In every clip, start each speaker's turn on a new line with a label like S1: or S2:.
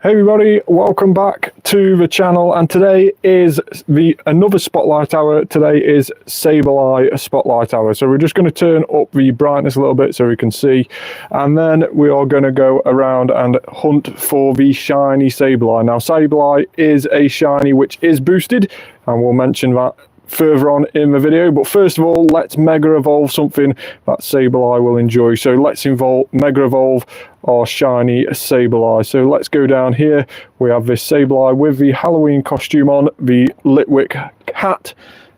S1: Hey everybody, welcome back to the channel, and today is another spotlight hour. Today is Sableye spotlight hour, so we're just going to turn up the brightness a little bit so we can see, and then we are going to go around and hunt for the shiny Sableye. Now Sableye is a shiny which is boosted, and we'll mention that further on in the video, but first of all let's mega evolve something that Sableye will enjoy. So let's mega evolve our shiny Sableye. So let's go down here. We have this Sableye with the Halloween costume on, the Litwick hat,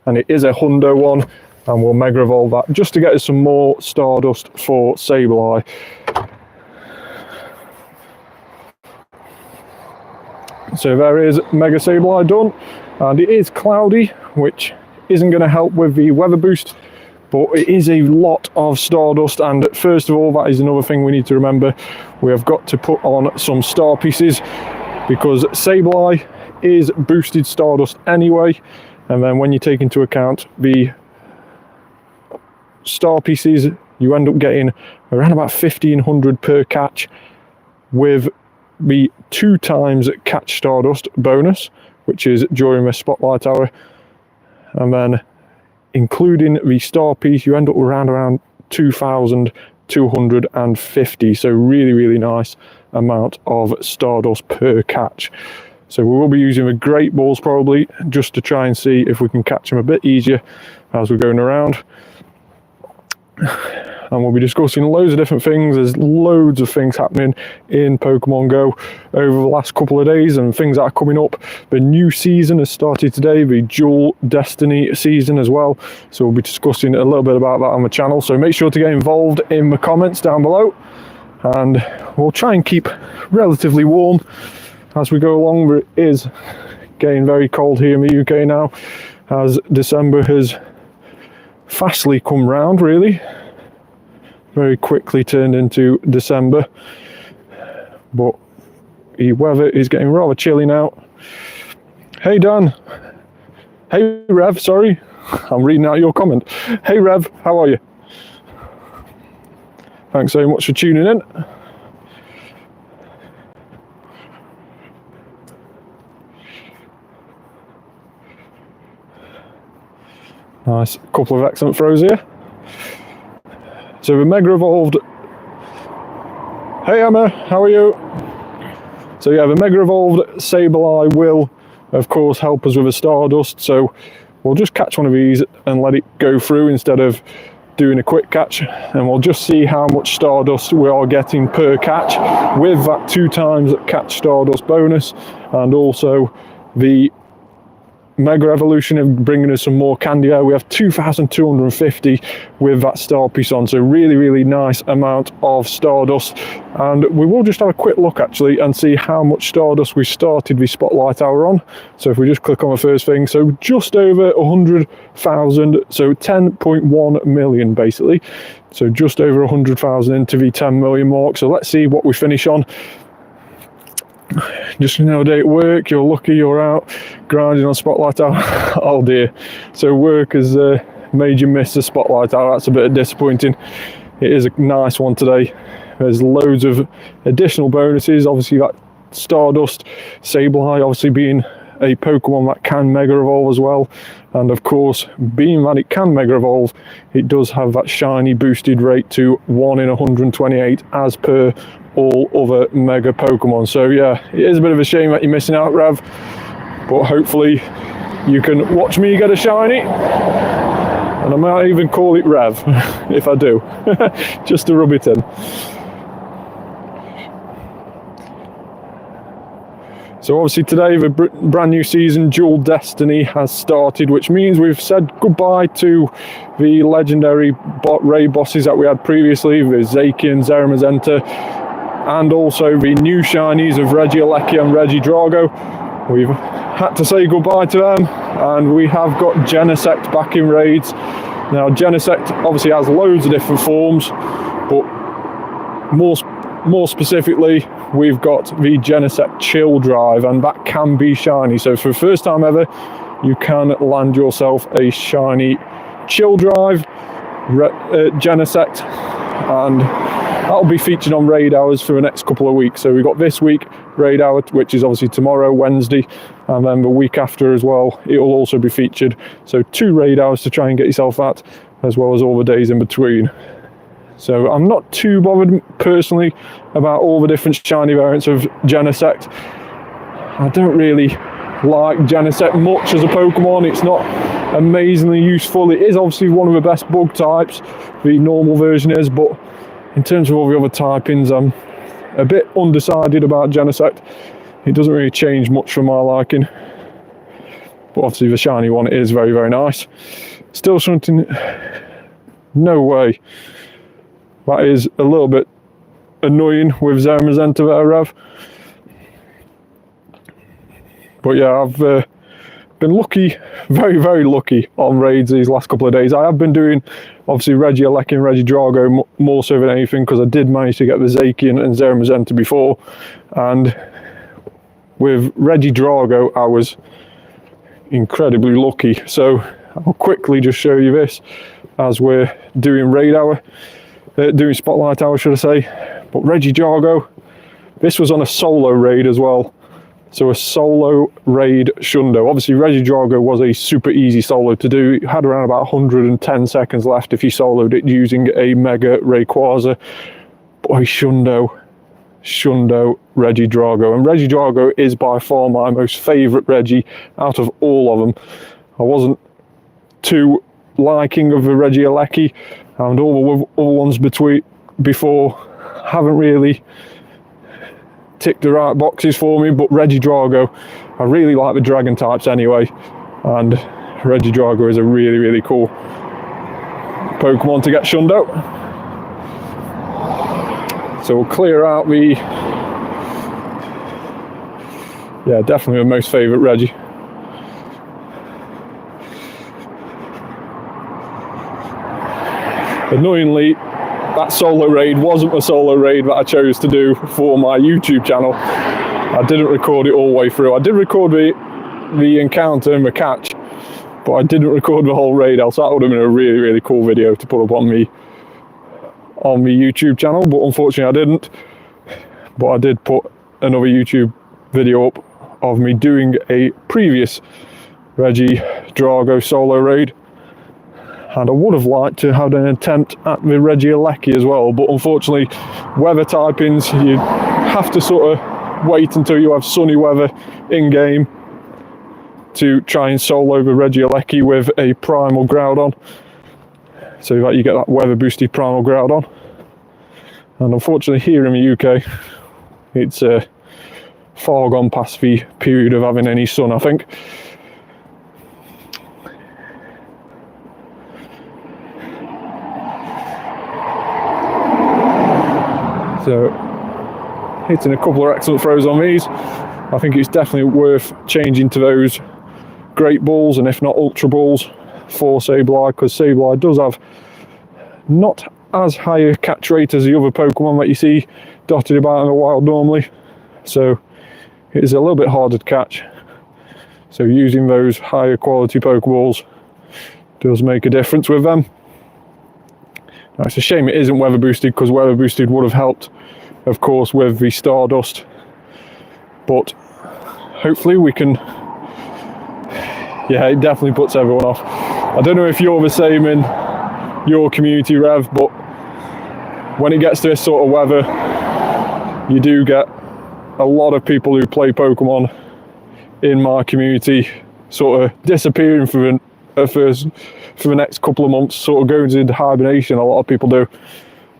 S1: and it is a hundo one, and we'll mega evolve that just to get us some more Stardust for Sableye. So there is Mega Sableye done, and it is cloudy, which isn't going to help with the weather boost, but it is a lot of Stardust. And first of all, that is another thing we need to remember. We have got to put on some star pieces, because Sableye is boosted Stardust anyway, and then when you take into account the star pieces, you end up getting around about 1500 per catch with the 2 times Catch Stardust bonus, which is during the spotlight hour, and then including the star piece you end up around 2250. So really nice amount of Stardust per catch. So we will be using the great balls probably just to try and see if we can catch them a bit easier as we're going around. And we'll be discussing loads of different things. There's loads of things happening in Pokemon Go over the last couple of days, and things that are coming up. The new season has started today, the Dual Destiny season as well. So we'll be discussing a little bit about that on the channel. So make sure to get involved in the comments down below, and we'll try and keep relatively warm as we go along. It is getting very cold here in the UK now, as December has fastly come round, really. Very quickly turned into December, but the weather is getting rather chilly now. Hey Dan, hey Rev, sorry, I'm reading out your comment. Hey Rev, how are you? Thanks so much for tuning in. Nice, couple of excellent throws here. So the mega evolved. Hey Emma, how are you? So yeah, the mega evolved Sableye will of course help us with a Stardust, so we'll just catch one of these and let it go through instead of doing a quick catch, and we'll just see how much Stardust we are getting per catch with that 2 times Catch Stardust bonus, and also the Mega Evolution of bringing us some more candy air. We have 2250 with that star piece on, so really nice amount of Stardust. And we will just have a quick look actually and see how much Stardust we started the spotlight hour on. So if we just click on the first thing, so just over 100,000, so 10.1 million basically, so just over 100,000 into the 10 million mark. So let's see what we finish on. Just another day at work. You're lucky you're out grinding on spotlight hour. Oh dear, so work has made you miss the spotlight hour. That's a bit disappointing. It is a nice one today. There's loads of additional bonuses, obviously that Stardust Sableye obviously being a Pokemon that can mega evolve as well, and of course being that it can mega evolve, it does have that shiny boosted rate to 1 in 128 as per all other mega Pokemon. So yeah, it is a bit of a shame that you're missing out, Rev, but hopefully you can watch me get a shiny, and I might even call it Rev if I do, just to rub it in. So obviously today the brand new season Dual Destiny has started, which means we've said goodbye to the legendary raid bosses that we had previously, the Zacian, Zeramazenta, and also the new shinies of Regieleki and Regidrago. We've had to say goodbye to them, and we have got Genesect back in raids. Now Genesect obviously has loads of different forms, but more specifically we've got the Genesect Chill Drive, and that can be shiny. So for the first time ever you can land yourself a shiny Chill Drive Genesect, and that'll be featured on raid hours for the next couple of weeks. So we've got this week raid hour, which is obviously tomorrow, Wednesday, and then the week after as well, it will also be featured. So 2 raid hours to try and get yourself at, as well as all the days in between. So I'm not too bothered personally about all the different shiny variants of Genesect. I don't really like Genesect much as a Pokemon. It's not amazingly useful. It is obviously one of the best bug types, the normal version is, but in terms of all the other typings, I'm a bit undecided about Genesect. It doesn't really change much for my liking, but obviously the shiny one is very, very nice. Still something, no way. That is a little bit annoying with Zamazenta that I have. But yeah, I've been lucky, very, very lucky on raids these last couple of days. I have been doing, obviously, Regieleki and Regidrago more so than anything, because I did manage to get the Zacian and Zamazenta before. And with Regidrago, I was incredibly lucky. So I'll quickly just show you this as we're doing raid hour. Doing spotlight hour, should I say. But Regidrago, this was on a solo raid as well. So a solo raid Shundo. Obviously Regidrago was a super easy solo to do. It had around about 110 seconds left if you soloed it using a Mega Rayquaza. Boy, Shundo Regidrago. And Regidrago is by far my most favourite Regi out of all of them. I wasn't too liking of the Regieleki, and all the other ones before haven't really ticked the right boxes for me, but Regidrago, I really like the dragon types anyway, and Regidrago is a really, really cool Pokemon to get Shundo. So we'll clear out the, yeah, definitely my most favourite Regi. Annoyingly, that solo raid wasn't a solo raid that I chose to do for my YouTube channel. I didn't record it all the way through. I did record the encounter and the catch, but I didn't record the whole raid, else that would have been a really, really cool video to put up on the YouTube channel, but unfortunately I didn't. But I did put another YouTube video up of me doing a previous Regidrago solo raid. And I would have liked to have an attempt at the Regieleki as well, but unfortunately, weather typings, you have to sort of wait until you have sunny weather in-game to try and solo the Regieleki with a Primal Groudon, so that you get that weather-boosted Primal Groudon. And unfortunately, here in the UK, it's far gone past the period of having any sun, I think. So, hitting a couple of excellent throws on these. I think it's definitely worth changing to those Great Balls, and if not Ultra Balls, for Sableye, because Sableye does have not as high a catch rate as the other Pokemon that you see dotted about in the wild normally. So, it is a little bit harder to catch. So, using those higher quality Pokeballs does make a difference with them. Now, it's a shame it isn't weather boosted, because weather boosted would have helped, of course, with the Stardust. But hopefully we can. Yeah, it definitely puts everyone off. I don't know if you're the same in your community, Rev, but when it gets to this sort of weather, you do get a lot of people who play Pokemon in my community sort of disappearing for the next couple of months, sort of going into hibernation. A lot of people do,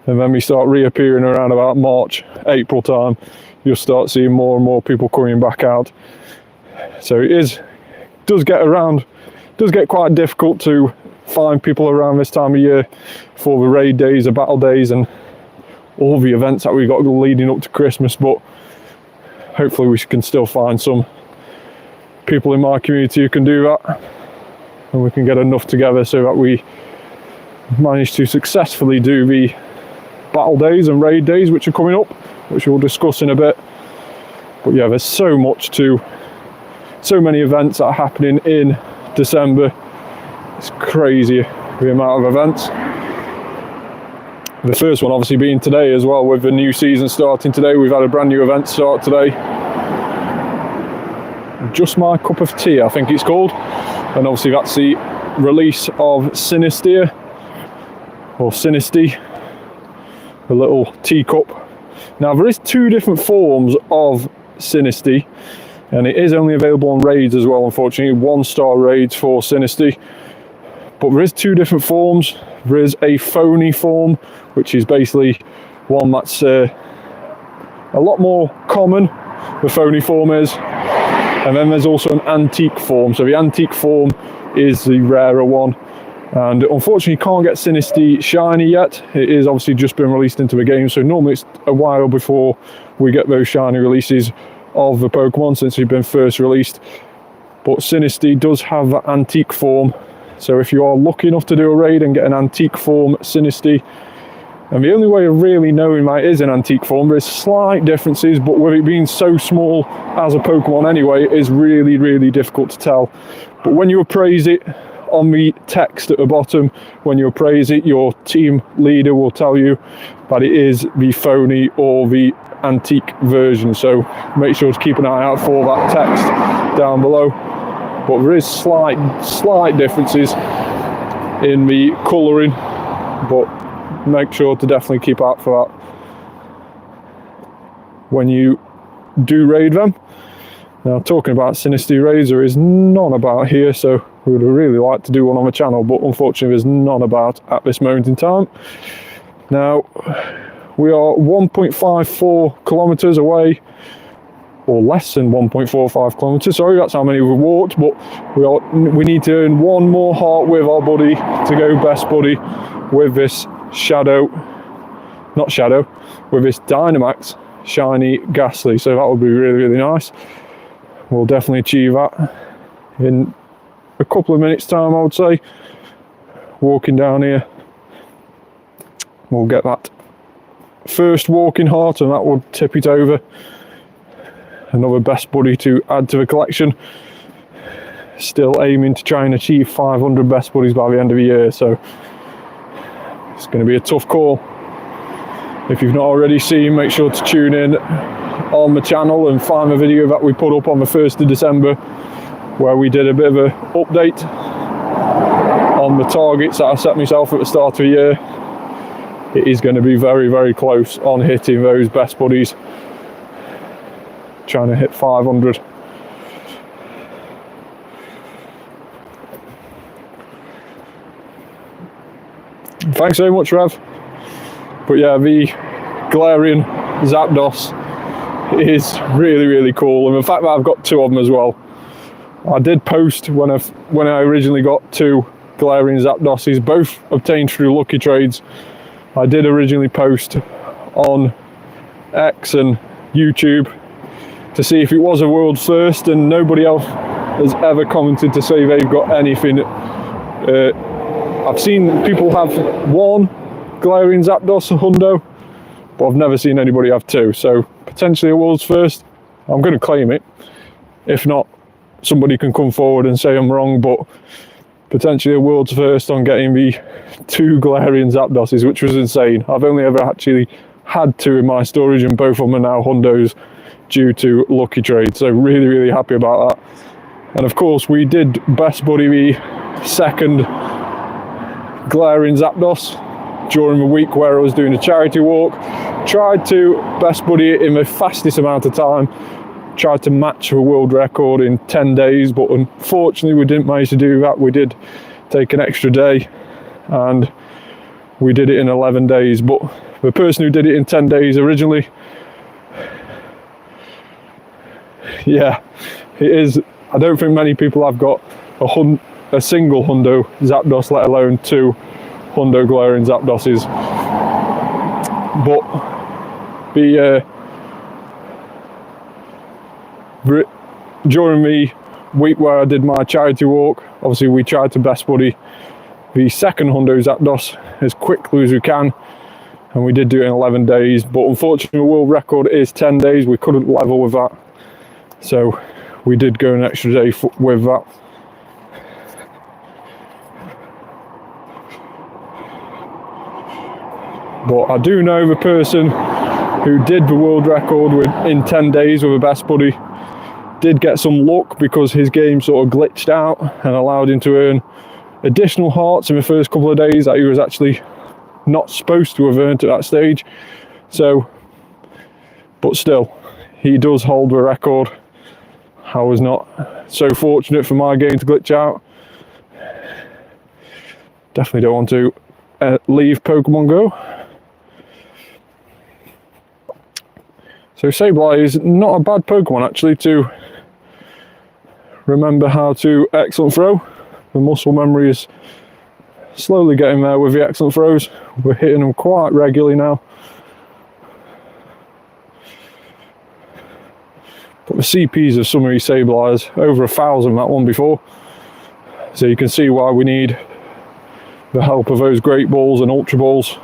S1: and then we start reappearing around about March, April time. You'll start seeing more and more people coming back out. So it does get quite difficult to find people around this time of year for the raid days, the battle days, and all the events that we got leading up to Christmas. But hopefully we can still find some people in my community who can do that, and we can get enough together so that we manage to successfully do the battle days and raid days which are coming up, which we'll discuss in a bit. But yeah, there's so many events that are happening in December. It's crazy the amount of events. The first one obviously being today as well, with the new season starting today. We've had a brand new event start today. Just My Cup of Tea, I think it's called. And obviously that's the release of Sinistea, or Sinistea, a little teacup. Now there is 2 different forms of Sinistea, and it is only available on raids as well, unfortunately, 1-star raids for Sinistea. But there is 2 different forms. There is a phony form, which is basically one that's a lot more common, the phony form is. And then there's also an antique form. So the antique form is the rarer one. And unfortunately, you can't get Sinistea shiny yet. It is obviously just been released into the game. So normally it's a while before we get those shiny releases of the Pokemon since they've been first released. But Sinistea does have that antique form. So if you are lucky enough to do a raid and get an antique form Sinistea, and the only way of really knowing that it is an antique form, there's slight differences, but with it being so small as a Pokemon anyway, it is really, really difficult to tell. But when you appraise it on the text at the bottom, when you appraise it, your team leader will tell you that it is the phony or the antique version. So make sure to keep an eye out for that text down below. But there is slight differences in the colouring, but make sure to definitely keep out for that when you do raid them. Now, talking about Sinistea raids, there is none about here, so we would really like to do one on the channel, but unfortunately there's none about at this moment in time. Now, we are 1.54 kilometres away, or less than 1.45 kilometres, sorry, that's how many we've walked, but we need to earn 1 more heart with our buddy to go best buddy with this with this Dynamax shiny Ghastly. So that would be really, really nice. We'll definitely achieve that in a couple of minutes time, I would say. Walking down here, we'll get that first walking heart, and that will tip it over. Another best buddy to add to the collection. Still aiming to try and achieve 500 best buddies by the end of the year, so it's going to be a tough call. If you've not already seen, make sure to tune in on the channel and find the video that we put up on the 1st of December, where we did a bit of an update on the targets that I set myself at the start of the year. It is going to be very, very close on hitting those best buddies. Trying to hit 500. Thanks so much, Rev. But yeah, the Galarian Zapdos is really, really cool, and the fact that I've got 2 of them as well. I did post when I originally got 2 Galarian Zapdoses, both obtained through lucky trades. I did originally post on X and YouTube to see if it was a world first, and nobody else has ever commented to say they've got anything. I've seen people have 1 Galarian Zapdos, a hundo, but I've never seen anybody have 2, so potentially a world's first. I'm going to claim it. If not, somebody can come forward and say I'm wrong, but potentially a world's first on getting the 2 Galarian Zapdoses, which was insane. I've only ever actually had 2 in my storage, and both of them are now hundos due to lucky trade, so really, really happy about that. And of course, we did best buddy the 2nd Galarian Zapdos during the week where I was doing a charity walk. Tried to best buddy it in the fastest amount of time, tried to match the world record in 10 days, but unfortunately we didn't manage to do that. We did take an extra day and we did it in 11 days, but the person who did it in 10 days originally, yeah, it is. I don't think many people have got a single hundo Zapdos, let alone 2 hundo Galarian Zapdoses. But during the week where I did my charity walk, obviously we tried to best buddy the 2nd hundo Zapdos as quickly as we can, and we did do it in 11 days, but unfortunately the world record is 10 days. We couldn't level with that, so we did go an extra day with that. But I do know the person who did the world record in 10 days with a best buddy did get some luck, because his game sort of glitched out and allowed him to earn additional hearts in the first couple of days that he was actually not supposed to have earned at that stage. So, but still, he does hold the record. I was not so fortunate for my game to glitch out. Definitely don't want to leave Pokemon Go. So Sableye is not a bad Pokemon actually to remember how to excellent throw. The muscle memory is slowly getting there with the excellent throws. We're hitting them quite regularly now. But the CPs of some of these Sableyes, over 1,000 that one before. So you can see why we need the help of those Great Balls and Ultra Balls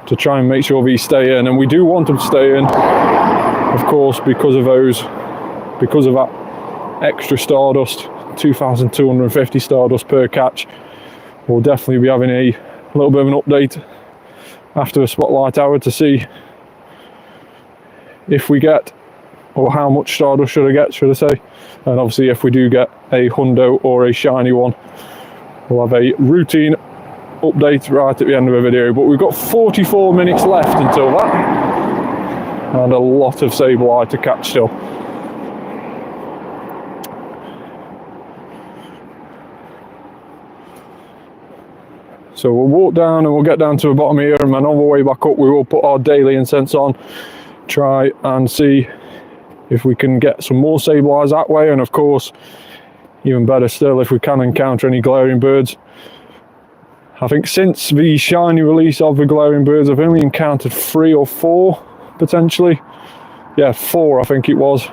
S1: to try and make sure these stay in. And we do want them to stay in, of course, because of that extra Stardust, 2,250 Stardust per catch. We'll definitely be having a little bit of an update after the Spotlight Hour to see if we get, or how much Stardust should I say. And obviously if we do get a Hundo or a shiny one, we'll have a routine update right at the end of the video. But we've got 44 minutes left until that, and a lot of Sableye to catch still. So we'll walk down and we'll get down to the bottom here, and then on the way back up we will put our daily incense on, try and see if we can get some more Sableyes that way, and of course even better still if we can encounter any glaring birds. I think since the shiny release of the glaring birds I've only encountered 3 or 4 potentially. Yeah, 4 I think it was,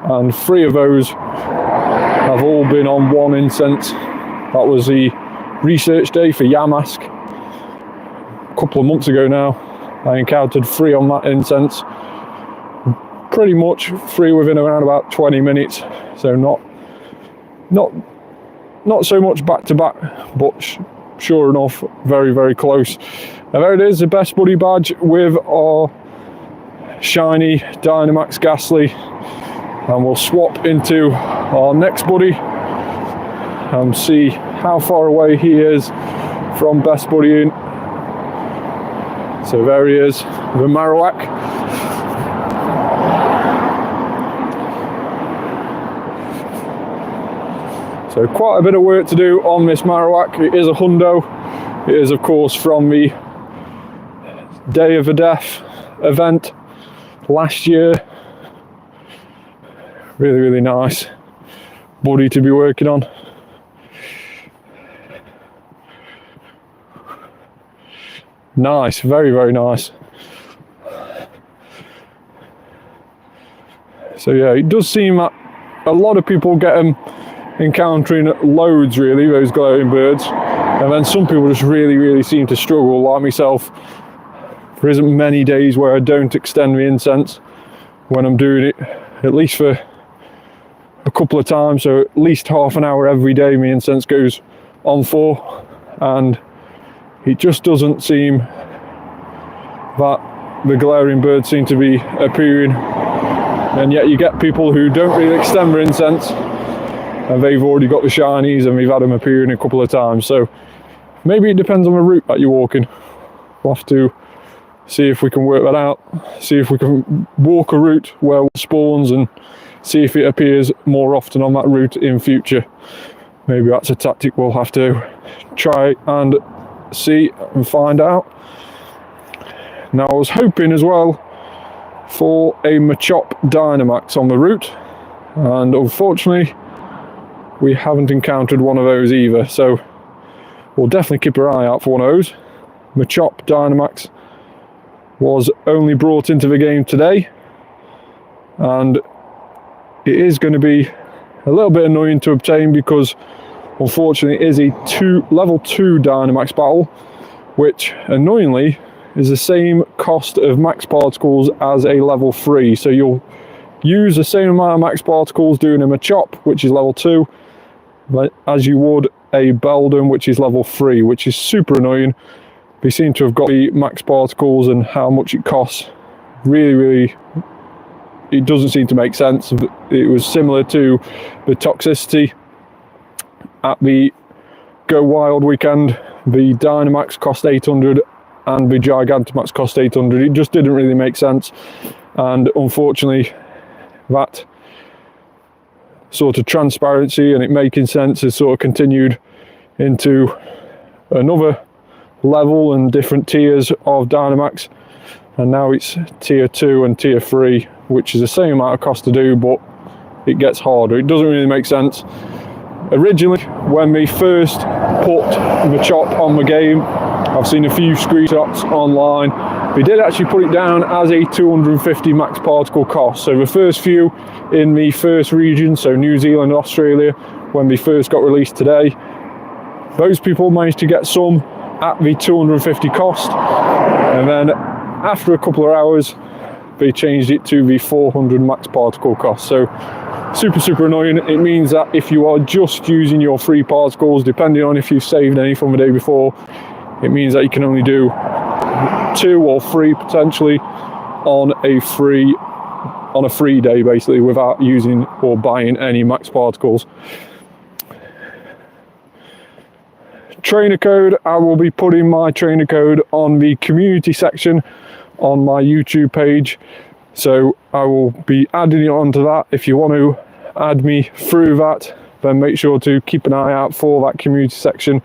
S1: and 3 of those have all been on one incense. That was the research day for Yamask a couple of months ago now. I encountered 3 on that incense, pretty much 3 within around about 20 minutes, so not so much back to back, but sure enough very, very close. And there it is, the best buddy badge with our shiny Dynamax Ghastly, and we'll swap into our next buddy and see how far away he is from best buddying. So there he is, the Marowak. So quite a bit of work to do on this Marowak. It is a Hundo. It is of course from the Day of the Death event last year. Really, really nice buddy to be working on. Nice, very, very nice. So yeah, it does seem that a lot of people get them encountering loads really, those glowing birds, and then some people just really, really seem to struggle, like myself. There isn't many days where I don't extend the incense when I'm doing it, at least for a couple of times, so at least half an hour every day my incense goes on for, and it just doesn't seem that the glaring birds seem to be appearing, and yet you get people who don't really extend their incense and they've already got the shinies and we've had them appearing a couple of times. So maybe it depends on the route that you're walking. We'll have to see if we can work that out, see if we can walk a route where it spawns and see if it appears more often on that route in future. Maybe that's a tactic we'll have to try and see and find out. Now I was hoping as well for a Machop Dynamax on the route, and unfortunately we haven't encountered one of those either, so we'll definitely keep our eye out for one of those. Machop Dynamax was only brought into the game today, and it is going to be a little bit annoying to obtain because unfortunately it is a level 2 Dynamax battle, which annoyingly is the same cost of max particles as a level 3, so you'll use the same amount of max particles doing a Machop, which is level 2, as you would a Beldum, which is level 3, which is super annoying they seem to have got the max particles and how much it costs. Really, it doesn't seem to make sense. It was similar to the toxicity at the Go Wild weekend. The Dynamax cost 800 and the Gigantamax cost 800. It just didn't really make sense, and unfortunately that sort of transparency and it making sense has sort of continued into another level and different tiers of Dynamax, and now it's tier 2 and tier 3, which is the same amount of cost to do, but it gets harder. It doesn't really make sense. Originally, when we first put the chop on the game, I've seen a few screenshots online, we did actually put it down as a 250 max particle cost. So the first few in the first region, so New Zealand and Australia, when they first got released today, those people managed to get some at the 250 cost, and then after a couple of hours they changed it to the 400 max particle cost. So super annoying. It means that if you are just using your free particles, depending on if you've saved any from the day before, it means that you can only do 2 or 3 potentially on a free day, basically, without using or buying any max particles. Trainer code, I will be putting my trainer code on the community section on my YouTube page, so I will be adding it onto that. If you want to add me through that, then make sure to keep an eye out for that community section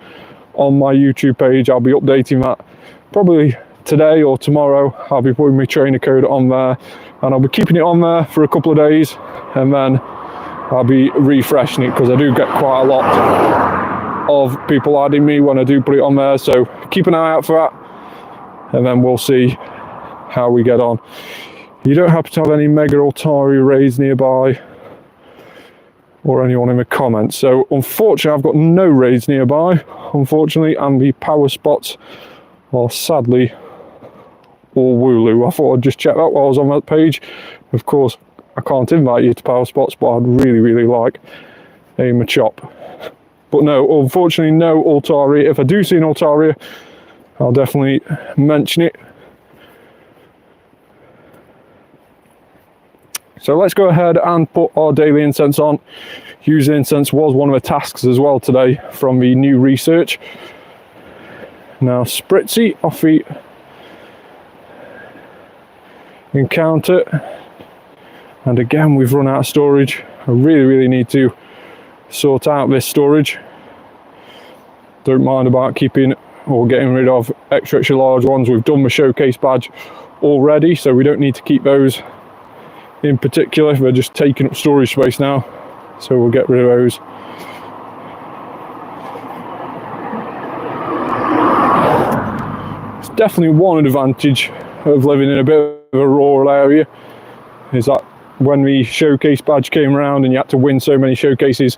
S1: on my YouTube page. I'll be updating that probably today or tomorrow. I'll be putting my trainer code on there, and I'll be keeping it on there for a couple of days, and then I'll be refreshing it, because I do get quite a lot of people adding me when I do put it on there. So keep an eye out for that, and then we'll see how we get on. You don't happen to have any Mega Altari raids nearby, or anyone in the comments? So unfortunately I've got no raids nearby, unfortunately, and the power spots are sadly all Wooloo. I thought I'd just check that while I was on that page. Of course I can't invite you to power spots, but I'd really like a Machop. But no, unfortunately no Altaria. If I do see an Altaria, I'll definitely mention it. So let's go ahead and put our daily incense on. Using incense was one of the tasks as well today from the new research. Now Spritzy off the encounter, and again we've run out of storage. I really need to sort out this storage. Don't mind about keeping or getting rid of extra large ones. We've done the showcase badge already, so we don't need to keep those in particular. They're just taking up storage space now, so we'll get rid of those. It's definitely one advantage of living in a bit of a rural area, is that when the showcase badge came around and you had to win so many showcases,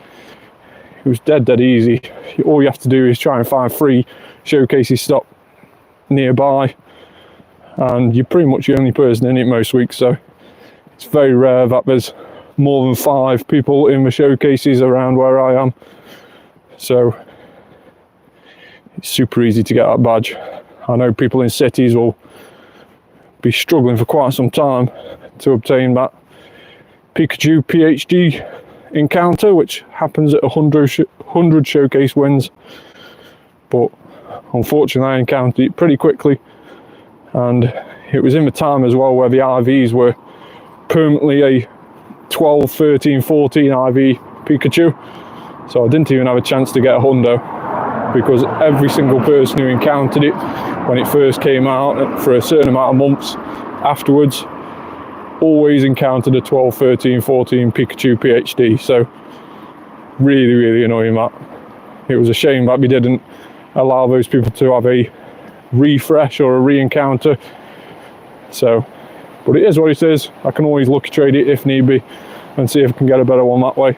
S1: it was dead easy. All you have to do is try and find 3 showcases stop nearby, and you're pretty much the only person in it most weeks. So it's very rare that there's more than 5 people in the showcases around where I am. So it's super easy to get that badge. I know people in cities will be struggling for quite some time to obtain that Pikachu PhD encounter, which happens at 100 showcase wins. But unfortunately I encountered it pretty quickly, and it was in the time as well where the IVs were permanently a 12, 13, 14 IV Pikachu, so I didn't even have a chance to get a hundo, because every single person who encountered it when it first came out for a certain amount of months afterwards always encountered a 12, 13, 14 Pikachu PhD. So really annoying that. It was a shame that we didn't allow those people to have a refresh or a re-encounter. So, but it is what it is. I can always lucky trade it if need be and see if I can get a better one that way.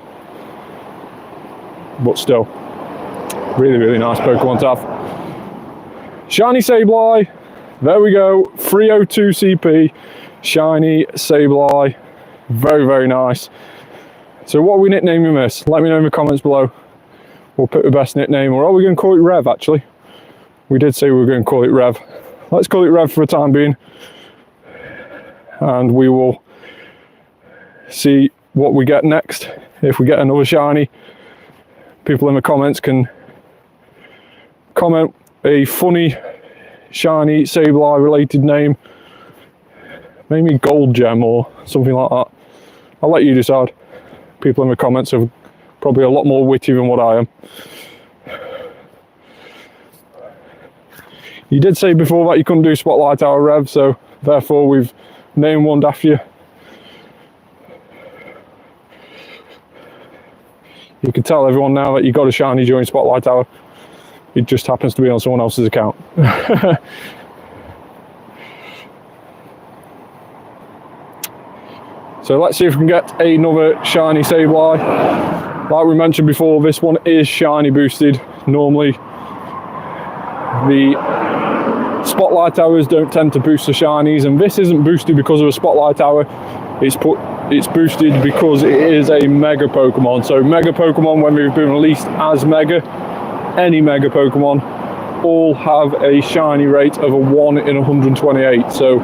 S1: But still, really nice Pokemon to have. Shiny Sableye, there we go, 302 CP, Shiny Sableye, very nice. So what are we nicknaming this? Let me know in the comments below. We'll pick the best nickname, or are we going to call it Rev actually? we did say we were going to call it Rev. Let's call it Rev for the time being, and we will see what we get next. If we get another shiny, people in the comments can comment a funny Shiny Sableye related name, maybe Gold Gem or something like that. I'll let you decide. People in the comments are probably a lot more witty than what I am. You did say before that you couldn't do Spotlight Hour Rev, so therefore we've named one after you. You can tell everyone now that you got a shiny during Spotlight Hour. It just happens to be on someone else's account. So let's see if we can get another Shiny Sableye. Like we mentioned before, this one is shiny boosted. Normally the Spotlight Hours don't tend to boost the shinies, and this isn't boosted because of a Spotlight Hour. It's boosted because it is a Mega Pokemon. So Mega Pokemon, when they've been released as Mega, any Mega Pokemon, all have a shiny rate of a 1 in 128. So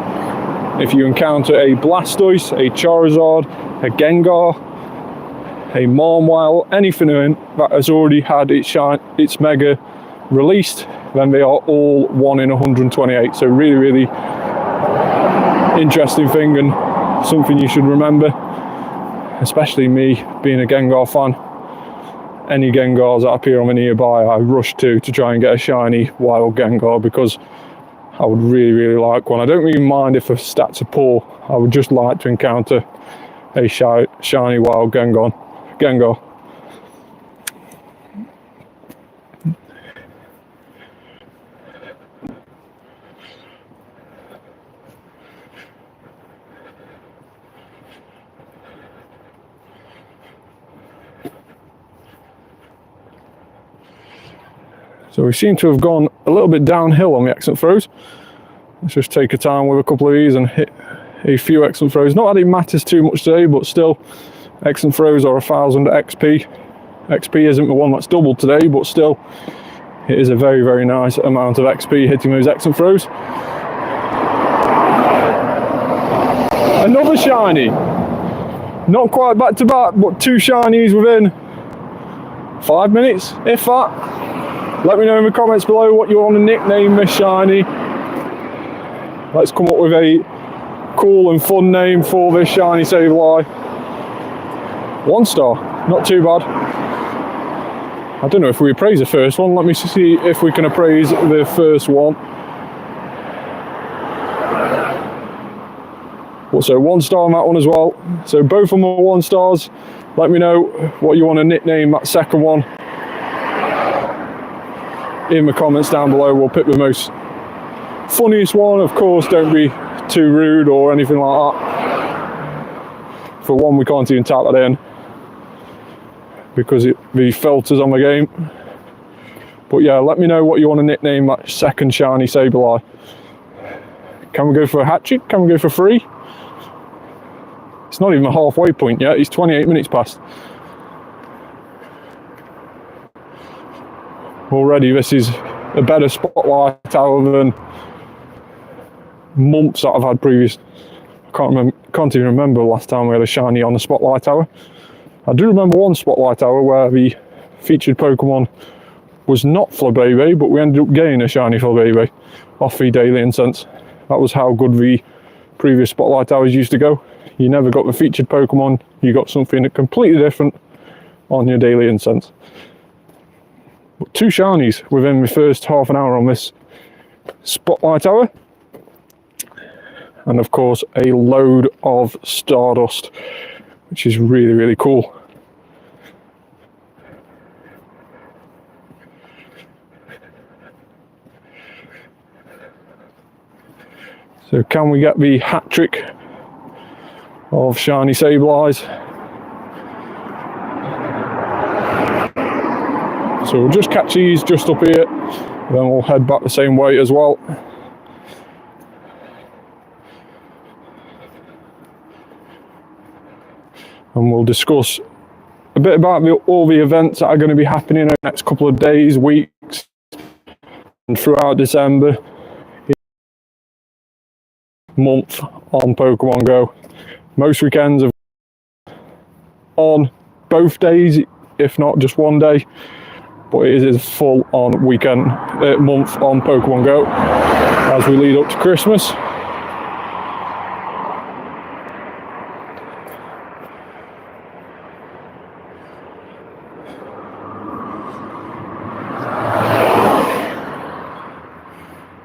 S1: if you encounter a Blastoise, a Charizard, a Gengar, a Marmwile, anything that has already had its Mega released, then they are all 1 in 128. So really, really interesting thing, and something you should remember, especially me being a Gengar fan. Any Gengars that appear on the nearby, I rush to try and get a shiny wild Gengar, because I would really, really like one. I don't really mind if the stats are poor. I would just like to encounter a shiny wild Gengar. So we seem to have gone a little bit downhill on the excellent throws. Let's just take a time with a couple of these and hit a few excellent throws. Not that it matters too much today, but still, excellent throws are 1000 XP. XP isn't the one that's doubled today, but still, it is a very, very nice amount of XP hitting those excellent throws. Another shiny. Not quite back to back, but 2 shinies within 5 minutes, if that. Let me know in the comments below what you want to nickname this shiny. Let's come up with a cool and fun name for this Shiny Sableye. 1 star, not too bad. I don't know if we appraise the first one. Let me see if we can appraise the first one. Also 1 star on that one as well. So both of them are 1 stars. Let me know what you want to nickname that second one in the comments down below. We'll pick the most funniest one. Of course, don't be too rude or anything like that. For one, we can't even type that in because the filters on the game. But yeah, let me know what you want to nickname that second Shiny Sableye. Can we go for a hat trick? Can we go for 3? It's not even a halfway point yet. It's 28 minutes past. Already this is a better Spotlight Hour than months that I've had previous. Can't even remember the last time we had a shiny on the Spotlight Hour. I do remember one Spotlight Hour where the featured Pokemon was not Flabébé, but we ended up getting a shiny Flabébé off the daily incense. That was how good the previous Spotlight Hours used to go. You never got the featured Pokemon, you got something completely different on your daily incense. But 2 shinies within the first half an hour on this Spotlight Hour. And of course a load of Stardust, which is really, really cool. So can we get the hat trick of Shiny Sableyes? So we'll just catch these just up here, then we'll head back the same way as well. And we'll discuss a bit about all the events that are going to be happening in the next couple of days, weeks. and throughout December month on Pokemon Go. Most weekends are on both days, if not just one day, but it is a full on weekend month on Pokemon Go as we lead up to Christmas.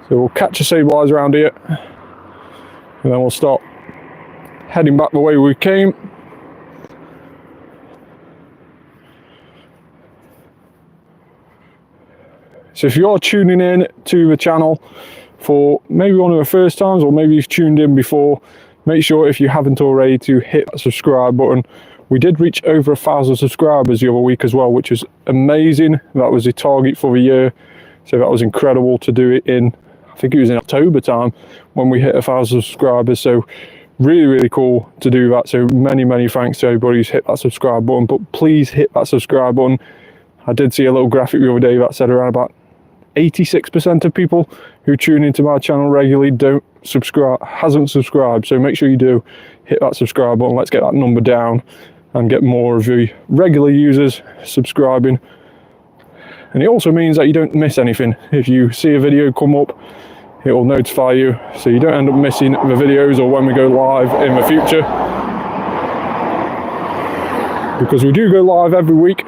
S1: So we'll catch a Sableye around here, and then we'll start heading back the way we came. So if you're tuning in to the channel for maybe one of the first times, or maybe you've tuned in before, make sure, if you haven't already, to hit that subscribe button. We did reach over 1,000 subscribers the other week as well, which is amazing. That was the target for the year, so that was incredible to do it in, I think it was in October time when we hit 1,000 subscribers. So really cool to do that. So many thanks to everybody who's hit that subscribe button, but please hit that subscribe button. I did see a little graphic the other day that said around about 86% of people who tune into my channel regularly hasn't subscribed. So make sure you do hit that subscribe button. Let's get that number down and get more of the regular users subscribing. And it also means that you don't miss anything. If you see a video come up, it will notify you, so you don't end up missing the videos or when we go live in the future, because we do go live every week.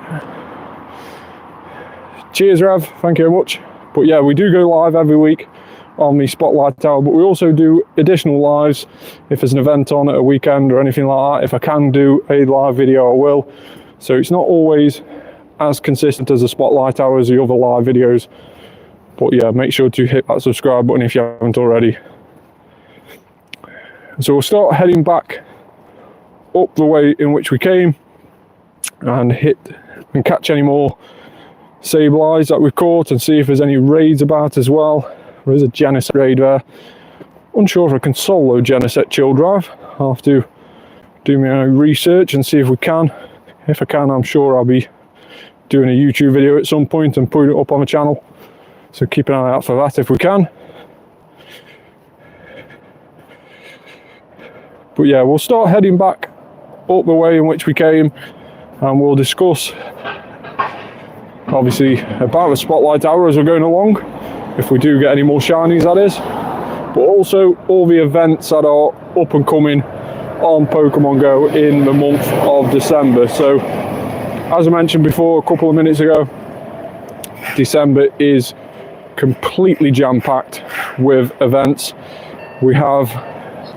S1: Cheers, Rev, thank you very much. But yeah, we do go live every week on the Spotlight Tower, but we also do additional lives if there's an event on at a weekend or anything like that. If I can do a live video, I will. So it's not always as consistent as the Spotlight Hour as the other live videos, but yeah, make sure to hit that subscribe button if you haven't already. So we'll start heading back up the way in which we came and hit and catch any more Sableyes that we've caught, and see if there's any raids about as well. There is a Genesect raid there. Unsure if I can solo Genesect chill drive. I'll have to do my own research and see if we can. If I can, I'm sure I'll be doing a YouTube video at some point and putting it up on the channel. So keep an eye out for that if we can. But yeah, we'll start heading back up the way in which we came, and we'll discuss obviously about the Spotlight Hour as we're going along, if we do get any more shinies, that is, but also all the events that are up and coming on Pokemon Go in the month of December. So as I mentioned before a couple of minutes ago, December is completely jam-packed with events. We have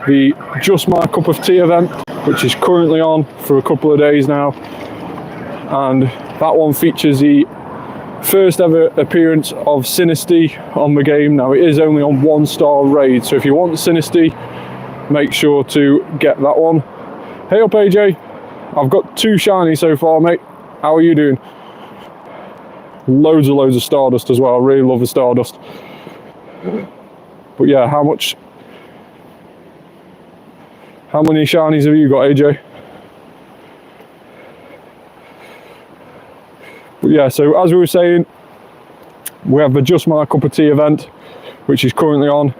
S1: the Just My Cup of Tea event, which is currently on for a couple of days now, and that one features the first ever appearance of Sinistea on the game. Now it is only on 1-star raid, so if you want Sinistea, make sure to get that one. Hey up AJ, I've got 2 shinies so far, mate. How are you doing? Loads of Stardust as well. I really love the Stardust. But yeah, how many shinies have you got, AJ? But yeah, so as we were saying, we have the Just My Cup of Tea event, which is currently on.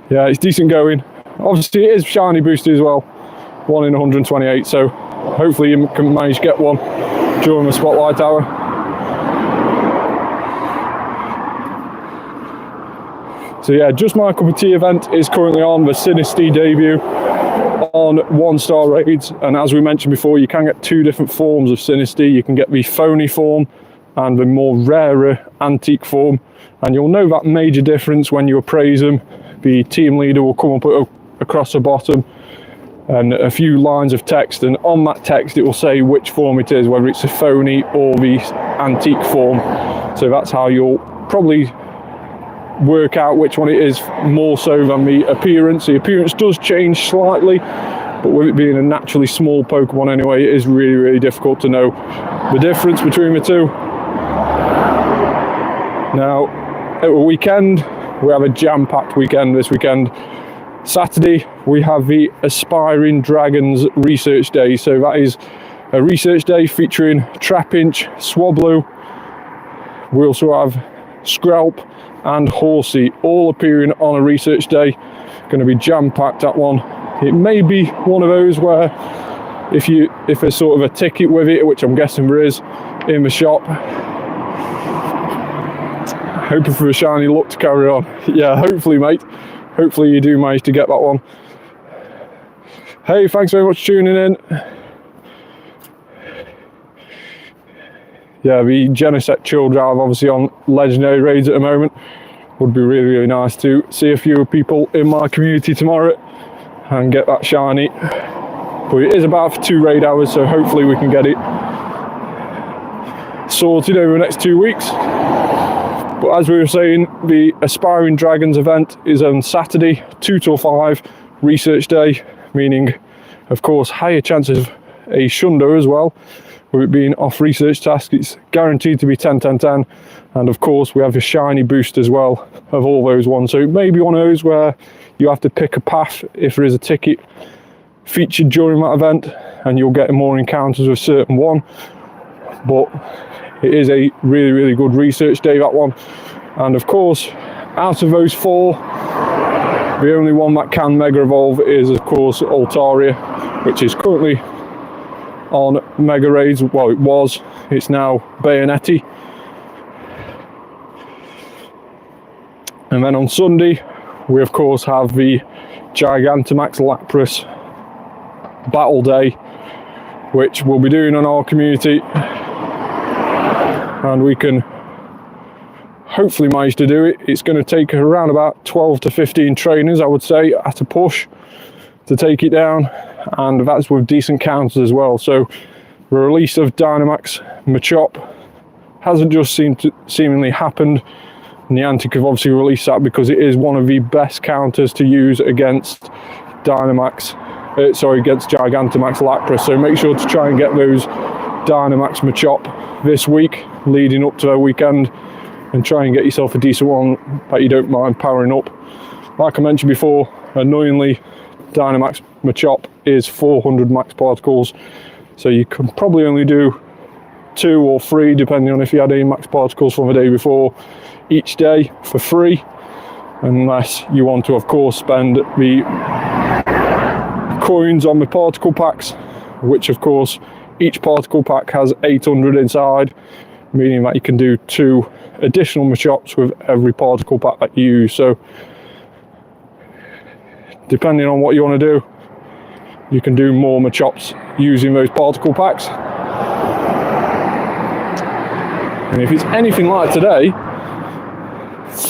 S1: Yeah, it's decent going. Obviously it is shiny boosted as well, 1 in 128, so hopefully you can manage to get one during the Spotlight Hour. So yeah, Just My Cup of Tea event is currently on, the Sinistea debut on 1-star raids, and as we mentioned before, you can get 2 different forms of Sinistea. You can get the phony form and the more rarer antique form, and you'll know that major difference when you appraise them. The team leader will come up across the bottom and a few lines of text, and on that text it will say which form it is, whether it's a phony or the antique form. So that's how you'll probably work out which one it is, more so than the appearance. The appearance does change slightly, but with it being a naturally small Pokemon anyway, it is really difficult to know the difference between the two. Now at the weekend, we have a jam-packed weekend this weekend. Saturday we have the Aspiring Dragons Research Day, so that is a research day featuring Trapinch, Swablu, We also have Skrelp and Horsey all appearing on a research day. Going to be jam-packed, that one. It may be one of those where if there's sort of a ticket with it, which I'm guessing there is in the shop, hoping for a shiny luck to carry on. Yeah, hopefully, mate. Hopefully you do manage to get that one. Hey, thanks very much for tuning in. Yeah, the Genesect Chill Drive obviously on legendary raids at the moment. Would be really, really nice to see a few people in my community tomorrow and get that shiny. But it is about for 2 raid hours, so hopefully we can get it sorted over the next 2 weeks. But as we were saying, the Aspiring Dragons event is on Saturday, 2 till 5, research day, meaning, of course, higher chances of a shundo as well. With it being off research task, it's guaranteed to be 10, 10, 10. And of course, we have a shiny boost as well of all those ones. So it may be one of those where you have to pick a path if there is a ticket featured during that event, and you'll get more encounters with a certain one. But it is a really, really good research day, that one. And of course, out of those 4, the only one that can mega evolve is, of course, Altaria, which is currently on mega raids. Well, it was. It's now Bayonetti. And then on Sunday, we of course have the Gigantamax Lapras Battle Day, which we'll be doing on our community. And we can hopefully manage to do it. It's going to take around about 12 to 15 trainers, I would say, at a push to take it down. And that's with decent counters as well. So the release of Dynamax Machop hasn't just seemingly happened. Niantic have obviously released that because it is one of the best counters to use against against Gigantamax Lapras. So make sure to try and get those Dynamax Machop this week, leading up to the weekend, and try and get yourself a decent one that you don't mind powering up. Like I mentioned before, annoyingly, Dynamax Machop is 400 max particles, so you can probably only do 2 or 3, depending on if you had any max particles from the day before, each day for free, unless you want to, of course, spend the coins on the particle packs, which, of course, each particle pack has 800 inside, meaning that you can do 2 additional Machops with every particle pack that you use. So depending on what you want to do, you can do more Machops using those particle packs. And if it's anything like today,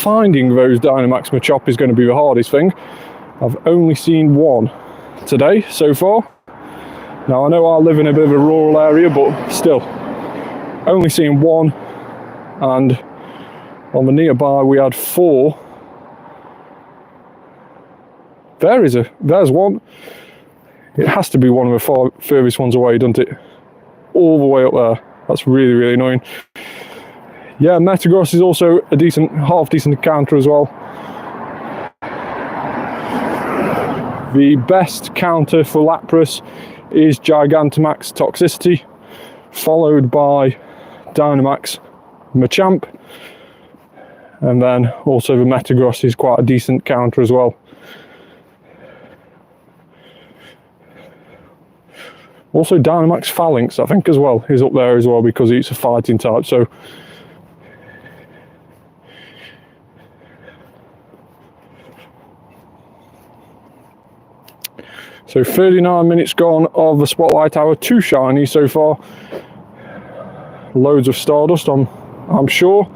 S1: finding those Dynamax Machop is going to be the hardest thing. I've only seen 1 today so far. Now I know I live in a bit of a rural area, but still, only seen 1, and on the nearby we had 4. There's 1. It has to be one of the furthest ones away, doesn't it? All the way up there. That's really, really annoying. Yeah, Metagross is also a half decent counter as well. The best counter for Lapras is Gigantamax Toxicity, followed by Dynamax Machamp, and then also the Metagross is quite a decent counter as well. Also Dynamax Phalanx, I think, as well, is up there as well, because it's a fighting type. So So 39 minutes gone of the Spotlight Hour, 2 shinies so far. Loads of Stardust, I'm sure.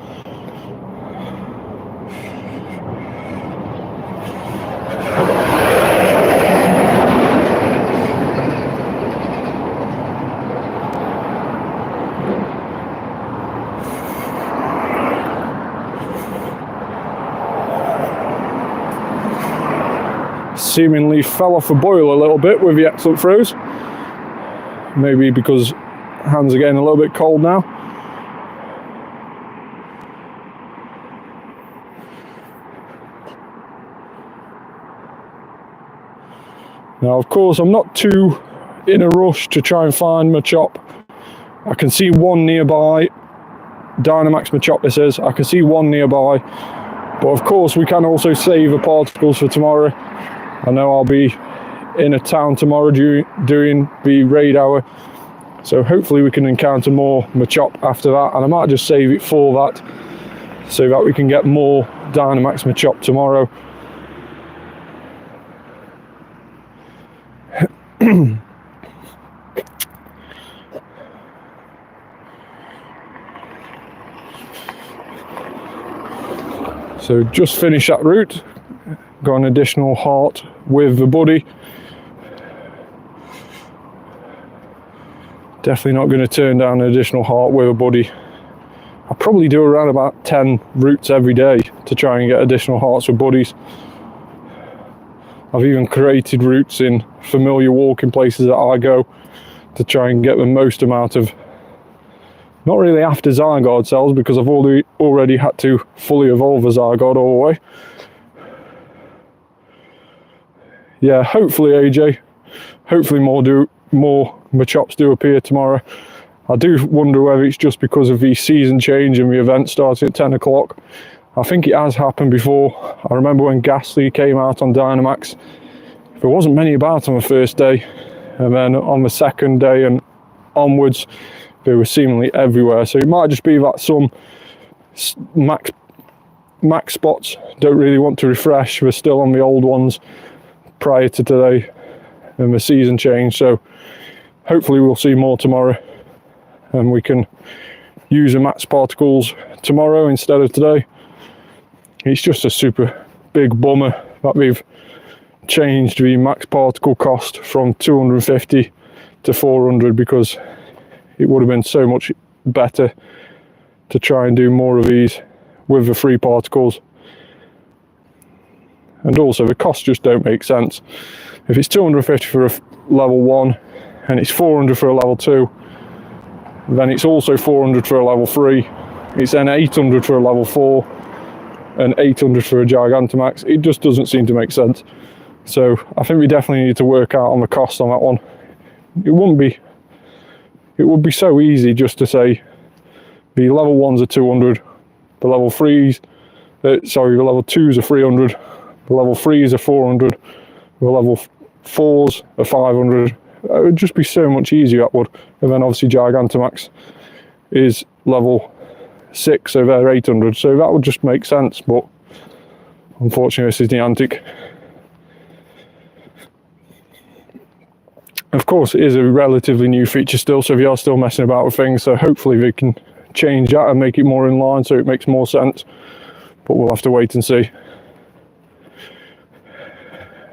S1: Seemingly fell off the boil a little bit with the excellent throws. Maybe because hands are getting a little bit cold now. Now, of course, I'm not too in a rush to try and find Machop. I can see 1 nearby, Dynamax Machopises. I can see one nearby, but of course we can also save the particles for tomorrow. I know I'll be in a town tomorrow doing the raid hour, so hopefully we can encounter more Machop after that, and I might just save it for that so that we can get more Dynamax Machop tomorrow. So just finished that route, got an additional heart with the buddy. Definitely not going to turn down an additional heart with a buddy. I probably do around about 10 routes every day to try and get additional hearts with buddies. I've even created routes in familiar walking places that I go to try and get the most amount of, not really after Zygarde cells, because I've already had to fully evolve a Zygarde all the way. Yeah, hopefully AJ, hopefully more Machops do appear tomorrow. I do wonder whether it's just because of the season change and the event starting at 10 o'clock. I think it has happened before. I remember when Ghastly came out on Dynamax, there wasn't many about on the first day, and then on the second day and onwards they were seemingly everywhere. So it might just be that some max spots don't really want to refresh. We're still on the old ones prior to today and the season change, so hopefully we'll see more tomorrow and we can use the max particles tomorrow instead of today. It's just a super big bummer that we've changed the max particle cost from 250 to 400, because it would have been so much better to try and do more of these with the free particles. And also the costs just don't make sense. If it's 250 for a level 1 and it's 400 for a level 2, then it's also 400 for a level 3, it's then 800 for a level 4 and 800 for a Gigantamax. It just doesn't seem to make sense. So I think we definitely need to work out on the cost on that one. It would be so easy just to say the level 1s are 200, the level 3s, the level 2s are 300, the level 3s are 400, the level 4s are 500. It would just be so much easier, that would. And then obviously Gigantamax is level 6, so they're 800, so that would just make sense, but unfortunately this is Niantic. Of course it is a relatively new feature still, so they are still messing about with things, so hopefully they can change that and make it more in line so it makes more sense, but we'll have to wait and see.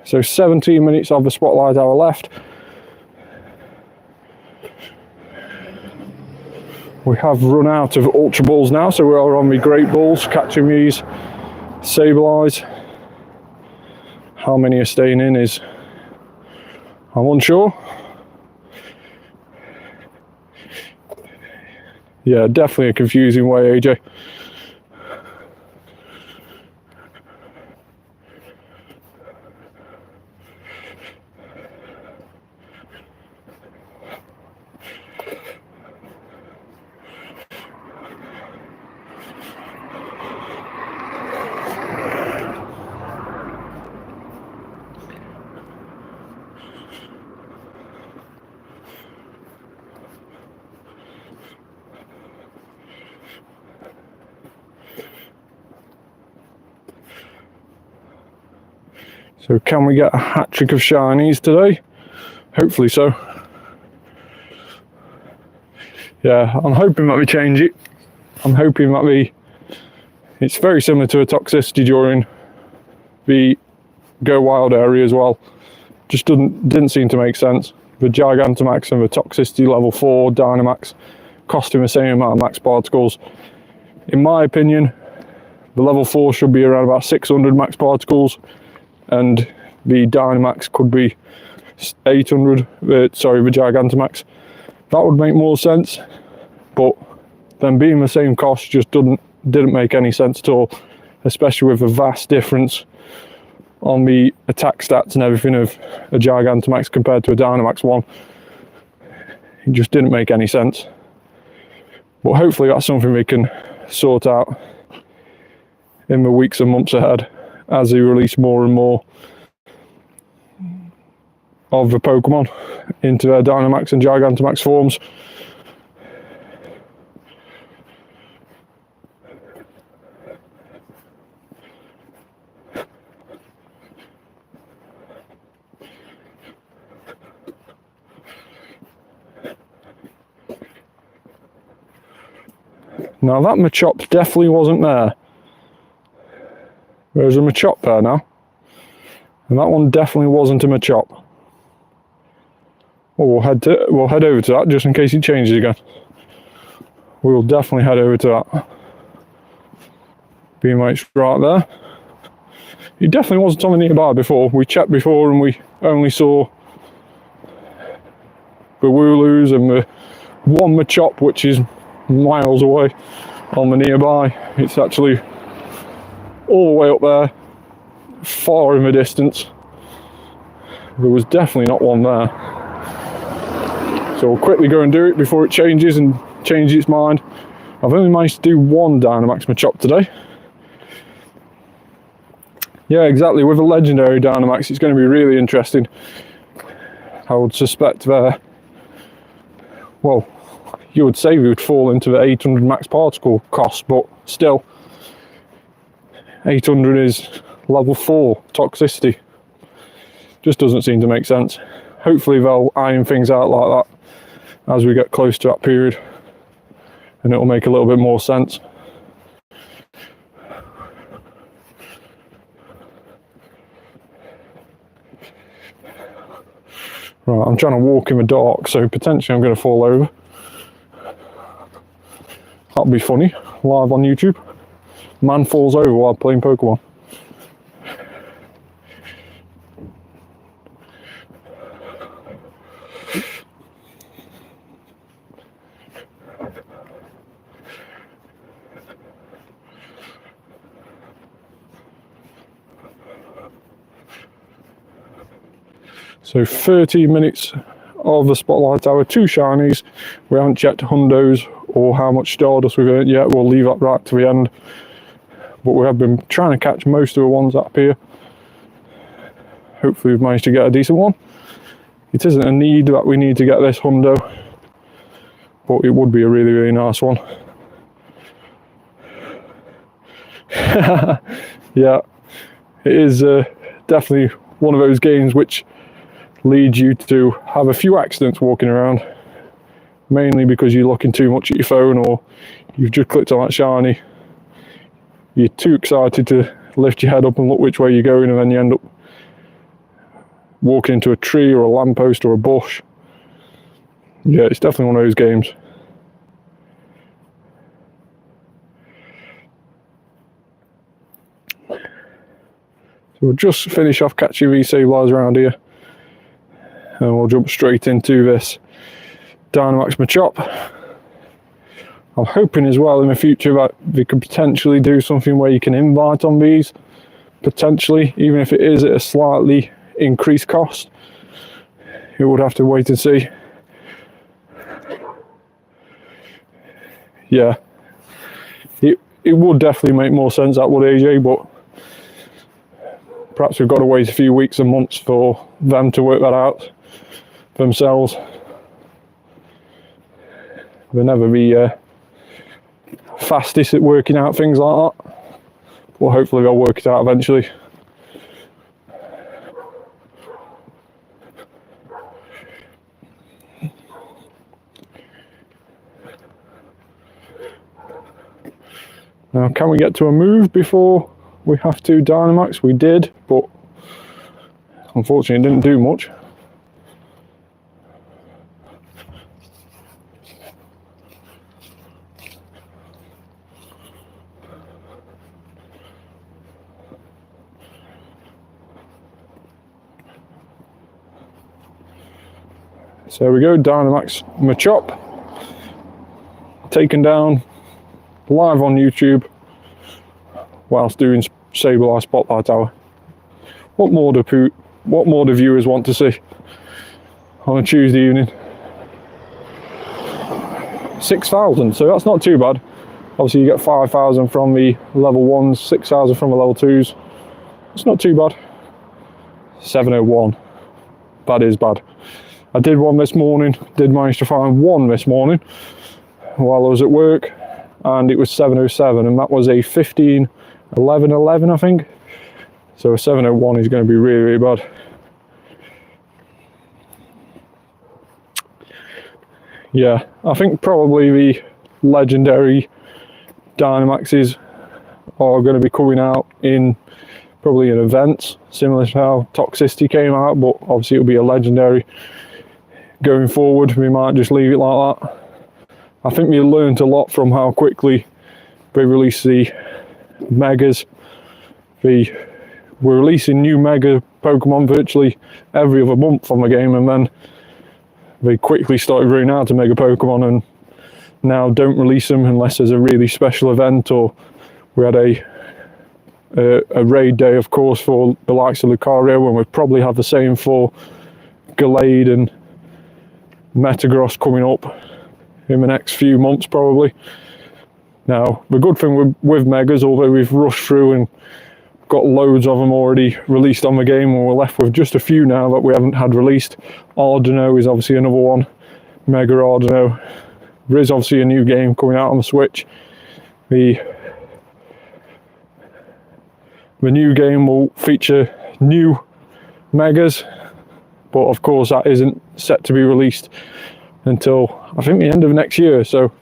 S1: So 17 minutes of the spotlight hour left. We have run out of Ultra Balls now, so we are on the Great Balls, catching these Sableyes. How many are staying in is, I'm unsure. Yeah, definitely a confusing way, AJ. So can we get a hat-trick of shinies today? Hopefully so. Yeah, I'm hoping that we change it. I'm hoping that it's very similar to a toxicity during the Go Wild area as well. Just didn't seem to make sense. The Gigantamax and the toxicity level 4 Dynamax costing the same amount of max particles. In my opinion, the level 4 should be around about 600 max particles, and the Dynamax could be 800, the Gigantamax. That would make more sense, but then being the same cost just didn't make any sense at all, especially with the vast difference on the attack stats and everything of a Gigantamax compared to a Dynamax one. It just didn't make any sense. But hopefully that's something we can sort out in the weeks and months ahead as they release more and more of the Pokemon into their Dynamax and Gigantamax forms. Now that Machop definitely wasn't there. There's a Machop there now. And that one definitely wasn't a Machop. Well, we'll head over to that just in case it changes again. We will definitely head over to that. Being right there. He definitely wasn't on the nearby before. We checked before and we only saw the Wooloos and the one Machop, which is miles away on the nearby. It's actually all the way up there, far in the distance. There was definitely not one there. So we'll quickly go and do it before it changes and changes its mind. I've only managed to do one Dynamax Machop today. Yeah, exactly, with a legendary Dynamax it's going to be really interesting. I would suspect there, well, you would say we would fall into the 800 max particle cost, but still, 800 is level 4 toxicity. Just doesn't seem to make sense. Hopefully they'll iron things out like that as we get close to that period, and it'll make a little bit more sense. Right, I'm trying to walk in the dark, so potentially I'm going to fall over. That'll be funny, live on YouTube. Man falls over while playing Pokemon. So 30 minutes of the Spotlight Hour, 2 shinies. We haven't checked hundos or how much Stardust we've earned yet. We'll leave that right to the end. But we have been trying to catch most of the ones up here. Hopefully we've managed to get a decent one. It isn't a need that we need to get this hundo, but it would be a really, really nice one. Yeah, it is definitely one of those games which leads you to have a few accidents walking around, mainly because you're looking too much at your phone or you've just clicked on that shiny. You're too excited to lift your head up and look which way you're going, and then you end up walking into a tree or a lamppost or a bush. Yeah, it's definitely one of those games. So we'll just finish off catching these Sableyes around here, and we'll jump straight into this Dynamax Machop. I'm hoping as well in the future that they could potentially do something where you can invite on these, potentially, even if it is at a slightly increased cost. You would have to wait and see. Yeah, it would definitely make more sense, that would, AJ, but perhaps we've got to wait a few weeks and months for them to work that out themselves. They'll never be fastest at working out things like that. Well, hopefully they'll work it out eventually. Now, can we get to a move before we have to Dynamax? We did, but unfortunately it didn't do much. So there we go, Dynamax Machop, taken down live on YouTube whilst doing Sableye Spotlight Hour. What more do viewers want to see on a Tuesday evening? 6,000, so that's not too bad. Obviously you get 5,000 from the level 1s, 6,000 from the level 2s. It's not too bad. 701, that is bad. I did one this morning, did manage to find one this morning while I was at work, and it was 707, and that was a 15-11-11, I think. So a 701 is going to be really, really bad. Yeah, I think probably the legendary Dynamaxes are going to be coming out in probably in events, similar to how Toxicity came out, but obviously it'll be a legendary going forward. We might just leave it like that. I think we learned a lot from how quickly they released the Megas. We're releasing new Mega Pokemon virtually every other month on the game, and then they quickly started running out of Mega Pokemon and now don't release them unless there's a really special event, or we had a raid day, of course, for the likes of Lucario, and we'll probably have the same for Gallade and Metagross coming up in the next few months probably. Now, the good thing with Megas, although we've rushed through and got loads of them already released on the game, and we're left with just a few now that we haven't had released. Ardeno is obviously another one, Mega Ardeno. There is obviously a new game coming out on the Switch. The new game will feature new Megas, but of course that isn't set to be released until I think the end of next year, so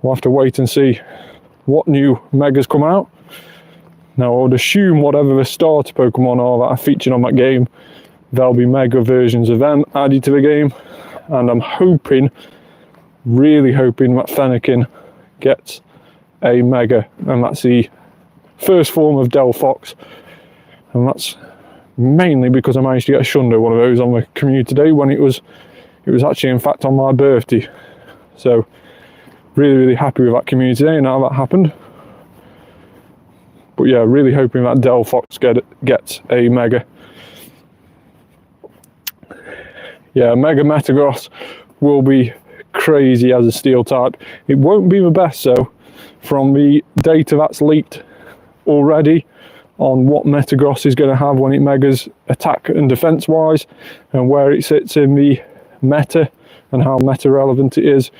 S1: we'll have to wait and see what new Megas come out. Now I would assume whatever the starter Pokemon are that are featured on that game, there'll be Mega versions of them added to the game, and I'm hoping, really hoping that Fennekin gets a Mega, and that's the first form of Delphox, and that's mainly because I managed to get a Shundo one of those on the community today when it was actually in fact on my birthday. So really, really happy with that community today and how that happened. But yeah, really hoping that Delphox gets a Mega. Yeah, Mega Metagross will be crazy as a steel type. It won't be the best though, from the data that's leaked already on what Metagross is going to have when it Megas attack and defense wise, and where it sits in the meta and how meta relevant it is.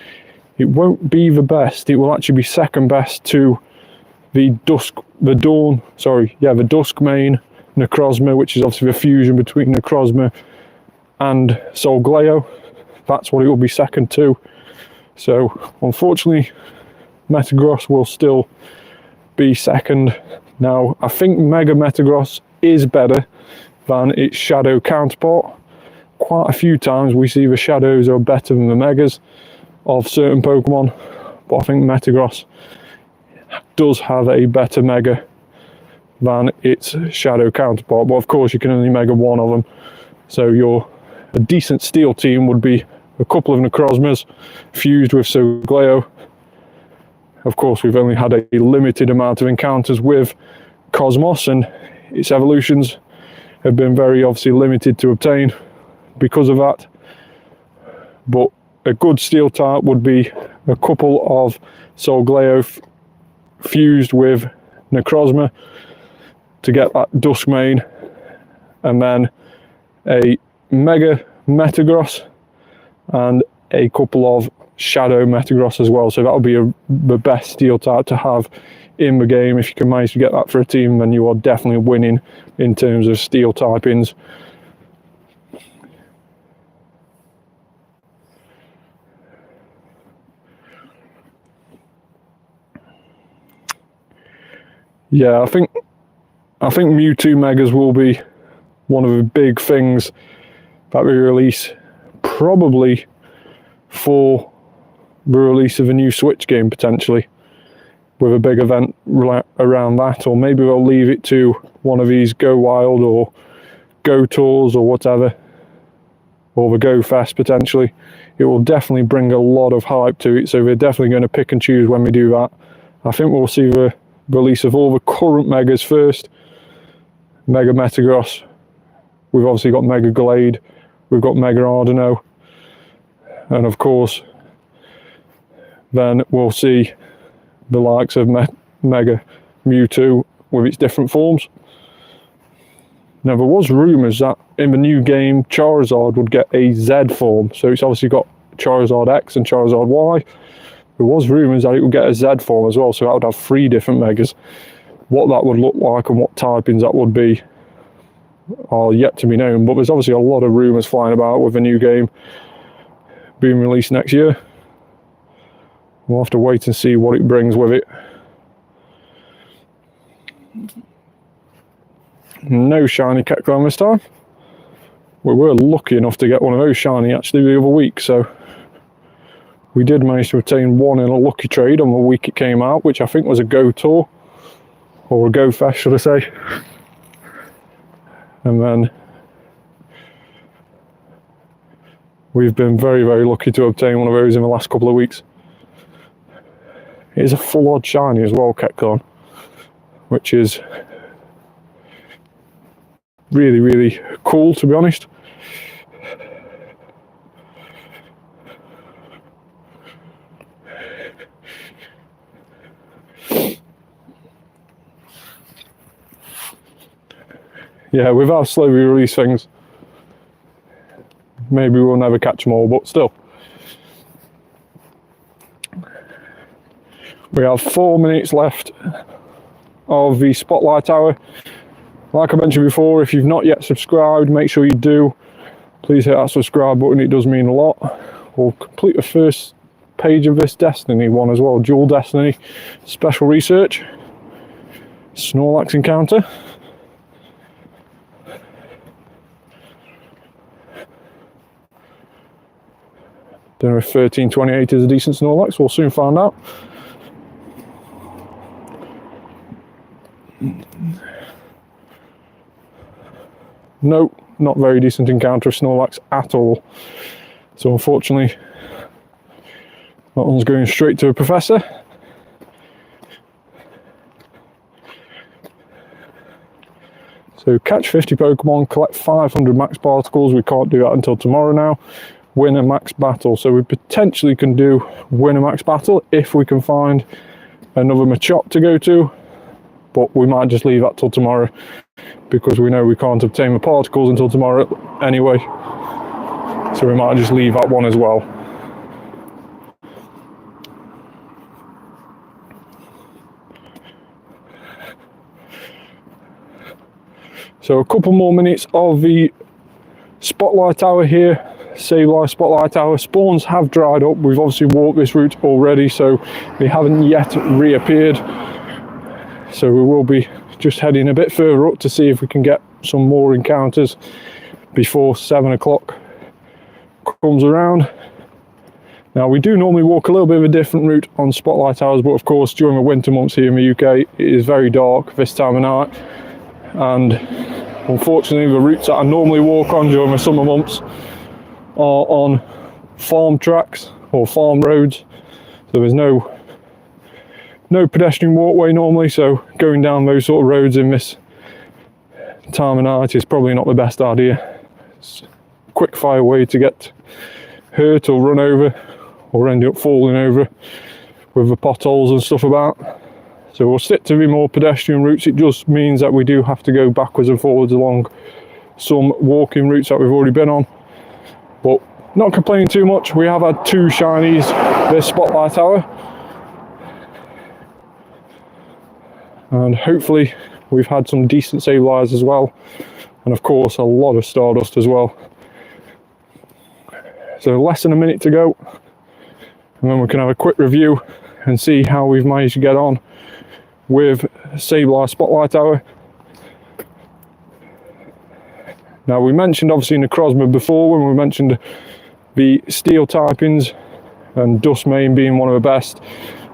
S1: It won't be the best. It will actually be second best to the Duskmane Necrozma, which is obviously the fusion between Necrozma and Solgaleo. That's what it will be second to. So unfortunately Metagross will still be second. Now I think Mega Metagross is better than its shadow counterpart. Quite a few times we see the shadows are better than the Megas of certain Pokemon, but I think Metagross does have a better Mega than its shadow counterpart. But of course you can only Mega one of them, so a decent steel team would be a couple of Necrozmas fused with Solgaleo. Of course we've only had a limited amount of encounters with Cosmos, and its evolutions have been very obviously limited to obtain because of that. But a good steel type would be a couple of Solgaleo fused with Necrozma to get that Duskmane, and then a Mega Metagross and a couple of Shadow Metagross as well. So that'll be the best steel type to have in the game. If you can manage to get that for a team, then you are definitely winning in terms of steel typings. Yeah, I think Mewtwo Megas will be one of the big things that we release, probably for the release of a new Switch game potentially, with a big event around that, or maybe we'll leave it to one of these Go Wild or Go Tours or whatever, or the Go Fest potentially. It will definitely bring a lot of hype to it, so we're definitely going to pick and choose when we do that. I think we'll see the release of all the current Megas first. Mega Metagross, we've obviously got Mega Gallade, we've got Mega Ardeno, and of course then we'll see the likes of Mega Mewtwo with its different forms. Now there was rumours that in the new game Charizard would get a Z form, so it's obviously got Charizard X and Charizard Y. There was rumours that it would get a Z form as well, so that would have 3 different Megas. What that would look like and what typings that would be are yet to be known, but there's obviously a lot of rumours flying about with the new game being released next year. We'll have to wait and see what it brings with it. No shiny Catcon this time. We were lucky enough to get one of those shiny actually the other week, so we did manage to obtain one in a lucky trade on the week it came out, which I think was a Go Tour, or a Go Fest should I say. And then we've been very, very lucky to obtain one of those in the last couple of weeks. It is a full odd shiny as well, Catcon, which is really, really cool to be honest. Yeah, with how slow we release things, maybe we'll never catch them all, but still. We have 4 minutes left of the Spotlight Hour. Like I mentioned before, if you've not yet subscribed, make sure you do. Please hit that subscribe button, it does mean a lot. We'll complete the first page of this Destiny one as well, Dual Destiny, Special Research, Snorlax Encounter. Don't know if 1328 is a decent Snorlax, we'll soon find out. No, not very decent encounter of Snorlax at all. So unfortunately, that one's going straight to a Professor. So catch 50 Pokemon, collect 500 max particles. We can't do that until tomorrow now. Win a max battle. So we potentially can do win a max battle if we can find another Machop to go to. But we might just leave that till tomorrow because we know we can't obtain the particles until tomorrow anyway. So we might just leave that one as well. So a couple more minutes of the Spotlight Hour here. Sableye Spotlight Hour. Spawns have dried up. We've obviously walked this route already, so they haven't yet reappeared. So we will be just heading a bit further up to see if we can get some more encounters before 7 o'clock comes around. Now we do normally walk a little bit of a different route on Spotlight Hours, but of course during the winter months here in the UK it is very dark this time of night, and unfortunately the routes that I normally walk on during the summer months are on farm tracks or farm roads, so there's no pedestrian walkway normally, so going down those sort of roads in this time of night is probably not the best idea. It's a quick fire way to get hurt or run over or end up falling over with the potholes and stuff about. So we'll stick to the more pedestrian routes. It just means that we do have to go backwards and forwards along some walking routes that we've already been on. But not complaining too much. We have had 2 shinies this Spotlight Hour. And hopefully we've had some decent Sableyes as well. And of course a lot of Stardust as well. So less than a minute to go. And then we can have a quick review and see how we've managed to get on with Sableye Spotlight Hour. Now we mentioned obviously Necrozma before when we mentioned the steel typings and Dustmane being one of the best.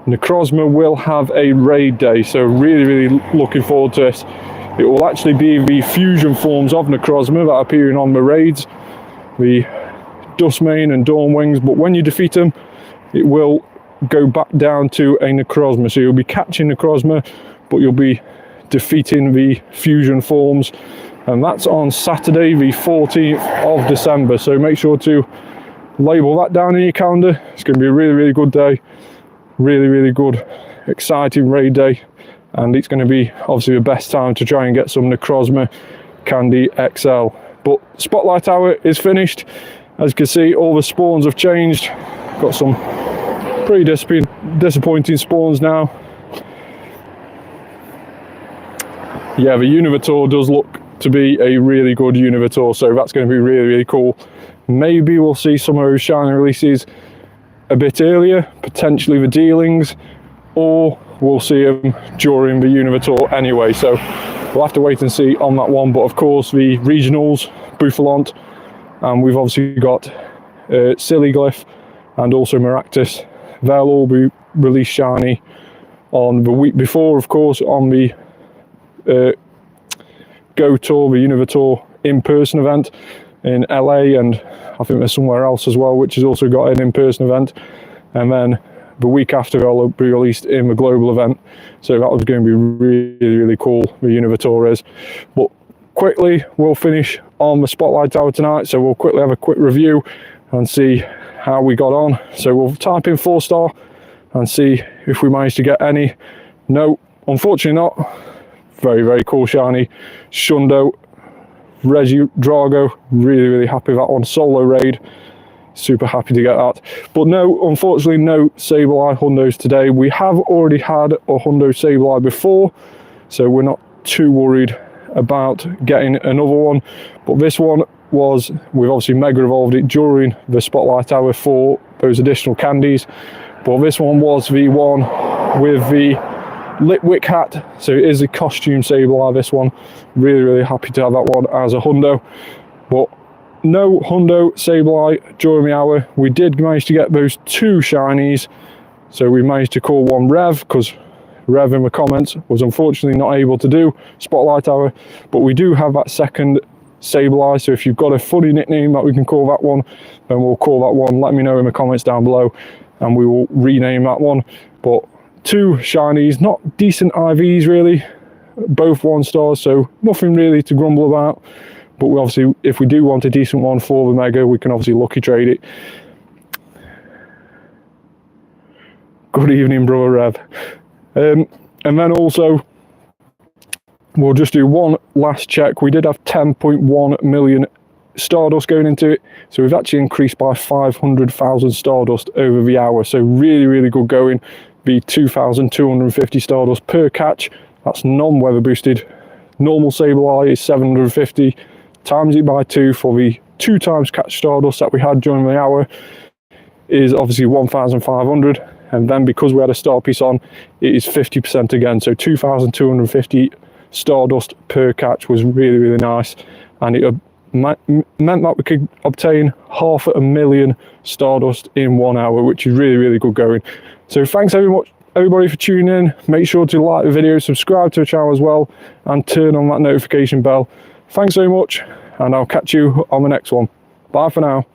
S1: Necrozma will have a raid day, so really looking forward to this. It will actually be the fusion forms of Necrozma that are appearing on the raids, the Dustmane and Dawnwings, but when you defeat them it will go back down to a Necrozma, so you'll be catching Necrozma but you'll be defeating the fusion forms, and that's on Saturday the 14th of December, so make sure to label that down in your calendar. It's going to be a really good day, really good, exciting raid day, and it's going to be obviously the best time to try and get some Necrozma Candy XL. But Spotlight Hour is finished. As you can see, all the spawns have changed. Got some pretty disappointing spawns now. Yeah, the Univitor does look to be a really good Univitor, so that's going to be really cool. Maybe we'll see some of those shiny releases a bit earlier, potentially the dealings, or we'll see them during the Univitor anyway, so we'll have to wait and see on that one. But of course the regionals, Bouffalont, and we've obviously got Siliglyph and also Maractus. They'll all be released shiny on the week before, of course, on the Go Tour, the Univitor in-person event in LA, and I think there's somewhere else as well which has also got an in-person event, and then the week after they'll be released in the global event. So that was going to be really cool, the Univitor is. But quickly, we'll finish on the Spotlight Hour tonight, so we'll quickly have a quick review and see how we got on. So we'll type in 4-star and see if we managed to get any. No, unfortunately not. Very cool shiny Shundo Regidrago, really happy with that one. Solo raid, super happy to get that. But no, unfortunately no Sableye Hundos today. We have already had a Hundo Sableye before, so we're not too worried about getting another one. But this one was, we've obviously mega evolved it during the Spotlight Hour for those additional candies, but this one was the one with the Litwick hat, so it is a costume Sableye, this one. Really happy to have that one as a Hundo. But no Hundo Sableye during the hour. We did manage to get those 2 shinies, so we managed to call one Rev, because Rev in the comments was unfortunately not able to do Spotlight Hour. But we do have that second Sableye, so if you've got a funny nickname that we can call that one, then we'll call that one. Let me know in the comments down below and we will rename that one. But 2 shinies, not decent IVs really, both 1-stars, so nothing really to grumble about. But we obviously, if we do want a decent one for the mega, we can obviously lucky trade it. Good evening, brother Rev. And then also, we'll just do one last check. We did have 10.1 million Stardust going into it, so we've actually increased by 500,000 Stardust over the hour, so really good going. The 2,250 Stardust per catch, that's non-weather boosted. Normal Sableye is 750, times it by 2 for the 2 times Catch Stardust that we had during the hour is obviously 1,500, and then because we had a star piece on, it is 50% again, so 2,250 Stardust per catch was really nice, and it meant that we could obtain 500,000 Stardust in 1 hour, which is really good going. So thanks everybody for tuning in. Make sure to like the video, subscribe to the channel as well, and turn on that notification bell. Thanks so much, and I'll catch you on the next one. Bye for now.